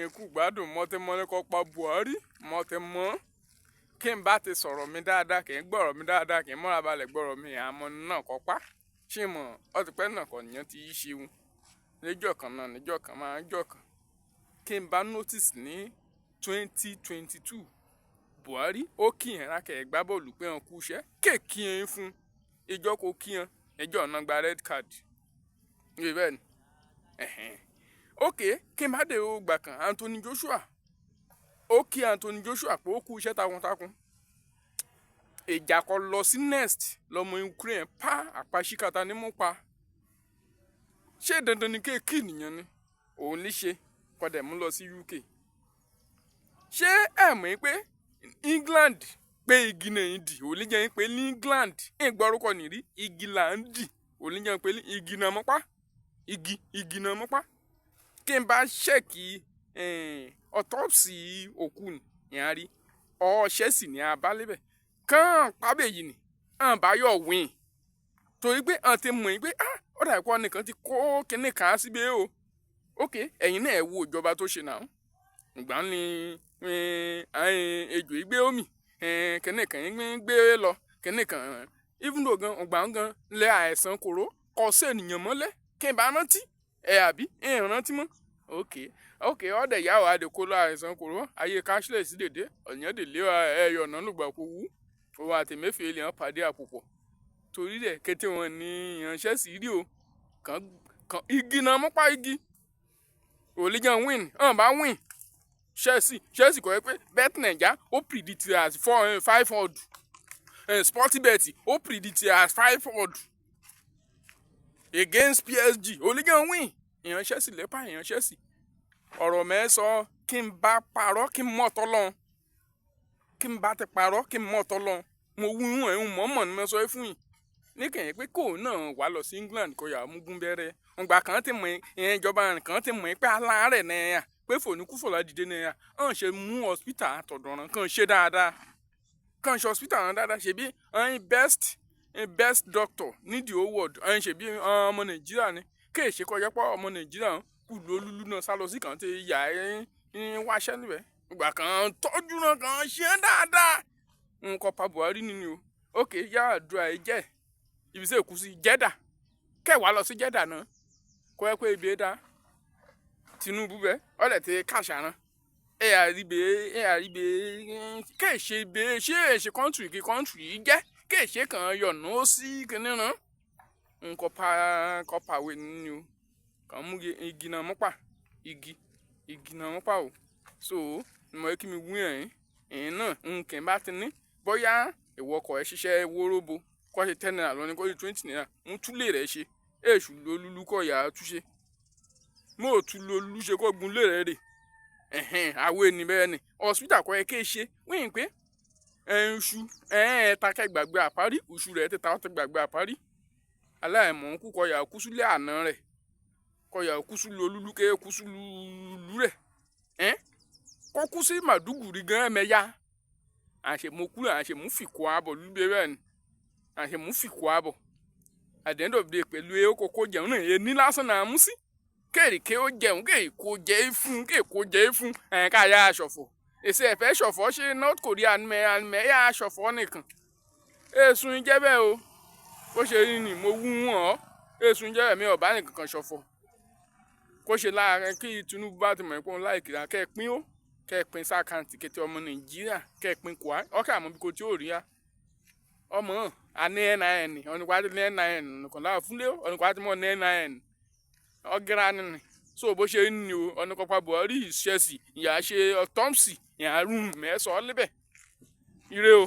ikú gbádùn mọ́tẹ́mọ́lẹ́ kọ́ pa Buhari mọ́tẹ́mọ́ kí n bá ti sọ̀rọ̀ mi dáadáa kì í gbọ́rọ̀ mi dáadáa kì í mọ́ra balẹ̀ gbọ́rọ̀ mi àmọ́ náà kọ́ pa ṣé mọ̀ ọtí pẹ́ náà kọ́ nìyẹn ti ṣeun níjọ́ kan náà níjọ́ kan máa ń jọ́ kan kí n bá notice ní 2022 Buhari ó kí yẹn rákẹ́ gbá bọ́ọ̀lù pé wọn kú iṣẹ́ kéèkì yẹn fún ìjọ kò kí yẹn ìjọ náà gba red card ní bẹ́ẹ̀ ni ok kí n bá dé o gbà kan Anthony Joshua ó kí Anthony Joshua pé ó kú iṣẹ́ takuntakun ìjà kọ lọ sí next lọmọ Ukraine pa àpàṣíkàtà ní mú pa ṣé dandan ni kéèkì nìyẹn ni òun ní ṣe kọdẹ mú lọ sí UK ṣé ẹ mọ̀ pé England pé igi náà ń dì òun ní jẹ́ pé ní England ìgbọ́rúkọ nìrí igi là ń dì òun ní jẹ́ pé igi náà mọ́pá igi náà mọ́pá kí n bá ṣẹ́ẹ̀kì autopsy òkú yẹn rí ọṣẹ́ sì ní abálẹ́bẹ̀ kàn pábẹ́ yìí ni àwọn bá yọ̀ wín torí pé àwọn ti mọ̀ pé ó dà pọ̀ nìkan ti kó kíní kan síbẹ̀ o ok ẹ̀yin náà ẹ̀ wo ìjọba tó ṣe náà ìgbà ni ejò ìgbé omi kíní kan gbé lọ kíní kan even though gan ọgbà gan lẹ àìsàn kòró ọ̀sẹ̀ ènìyàn mọ́lẹ̀ kí n bá rántí àbí rántí mọ́ ok ọ̀dẹ̀ ìyá wa àdè kó lọ àìsàn kòró ayé cashless dèdè ọ̀yàn dèlé ẹ̀yọ̀ ọ̀nà lùgbà kó wú òun àtẹ̀mẹ́fẹ̀ẹ́ lè hàn pàdé àpòpọ̀ torí rẹ̀ kété wọn ní ìránṣẹ́ sí rí o kan igi náà mọ́pá igi òlíjà win bá win Chelsea kọ́ ẹ pé bet naija ó predict as 500 Sportybet ó predict as 500 against PSG òlíjà win ìránṣẹ́ sí lẹ́pà ìránṣẹ́ sí ọ̀rọ̀ mẹ́sàn kí n bá parọ́ kí n mọ̀ tọ́lọ́n kí n bá ti parọ́ kí n mọ̀ tọ́lọ́n mo wú ẹ̀hún mọ̀ọ́mọ̀ ni mo sọ fún yìí níkẹyìn pé kò náà wá lọ sí England kó yà múgún bẹ̀rẹ̀ ọgbà kan ti mọ̀ ìyẹn ìjọba kan ti mọ̀ pé aláàárẹ̀ náà pé fòníkúfòlá dìde náà hàn ṣe mú hospital àtọ̀dọ̀ràn kan ṣe dáadáa kan ṣe hospital náà dáadáa ṣe bí best doctor nídìí owó ọ̀dọ̀ ṣe bí ọmọ Nàìjíríà ni kéè ṣe kọjá pọ̀ ọmọ Nàìjíríà kù lólúlú náà sálọ sí kan ti yà wáṣẹ́ níbẹ̀ ìgbà kan tọ́jú náà kan ṣe dáadáa nǹkan pa Buhari nínú o ok yá àdúrà ẹ jẹ́ ibi tí èkú sí Jẹ́dà kẹwàá lọ sí Jẹ́dà náà kọ́ ẹ pé ibi ẹ dá Tinubu bẹ ọ̀dẹ̀ tí kàṣà náà ẹ àríbe kéèṣe ibe ṣé èṣe kọ́ńtùrì kí kọ́ńtùrì jẹ́ kéèṣe kan yọ̀nà ó sí kíní náà nǹkan pàwé nínú o kàn mú igi náà mọ́pà igi náà mọ́pà o so mo kí mi wú ẹ̀yìn náà nǹkan bá ti ní bóyá ìwọkọ̀ ẹ ṣiṣẹ́ wóróbo kọ́ ṣe 10 naira lọ ní kọ́ ṣe 20 naira ń túlé rẹ̀ ṣe èṣù lolúlú kọ́ yà á túṣe mo ò tún lolú ṣe kọ́ gun lé rẹ̀ rè àwọn ènìyàn bẹ́ẹ̀ ni hospital kọ́ ẹ ké ṣe wíyìn pé ṣu takẹ́ gbàgbé àparí oṣù rẹ̀ ti ta ọ́ ti gbàgbé àparí aláìmọ̀ ń kú kọ́ yà á kú sílé àná rẹ̀ kọ́ yà á kú sí lolúlú ké kú sí lulú rẹ̀ kọ́ kú sí Màdúgùrí gan ẹ̀mẹ́yà àṣemọ́kúrò àṣemúfìkọ́ àbọ̀ lúbẹ̀ bẹ́ẹ̀ ni àṣemúfìkọ́ àbọ̀ at the end of the day pẹ̀lú ẹ̀ kókó jẹun náà ẹ̀ ní lásán náà mú sí kéèrè ké ó jẹun kéè kó jẹ́ fún káyà aṣọ̀fọ̀ èsì ẹ̀fẹ́ ṣọ̀fọ̀ ṣe North Korea àmẹ́ yà aṣọ̀fọ̀ nìkan èsùn jẹ́ bẹ́ẹ̀ o bó ṣe rí ni mo wú wọn èsùn jẹ́ bẹ́ẹ̀ mi ò bá nìkan kan ṣọ̀fọ̀ kó ṣe láàárín kí Tinubu bá ti mọ̀ pé òun láì kìlá kẹ́ẹ̀pín ó kẹ́ẹ̀pín sákàǹtì kété ọmọ Nàìjíríà kẹ́ẹ̀pín kwá ọkẹ́ àmọ́ bí kò tí ò rí ya ọmọ àní NIN ọ̀nìkwá ti ní NIN nìkan láà fúnlé ọ̀nìkwá ti mọ̀ ní NIN ọ̀gẹ́ra nìyẹn so bó ṣe ní o ọ̀nìkọ̀pá Buhari Chelsea ìyá ṣe autopsy ìyá rúùmù mẹ́sàn-án lébẹ̀ ire o.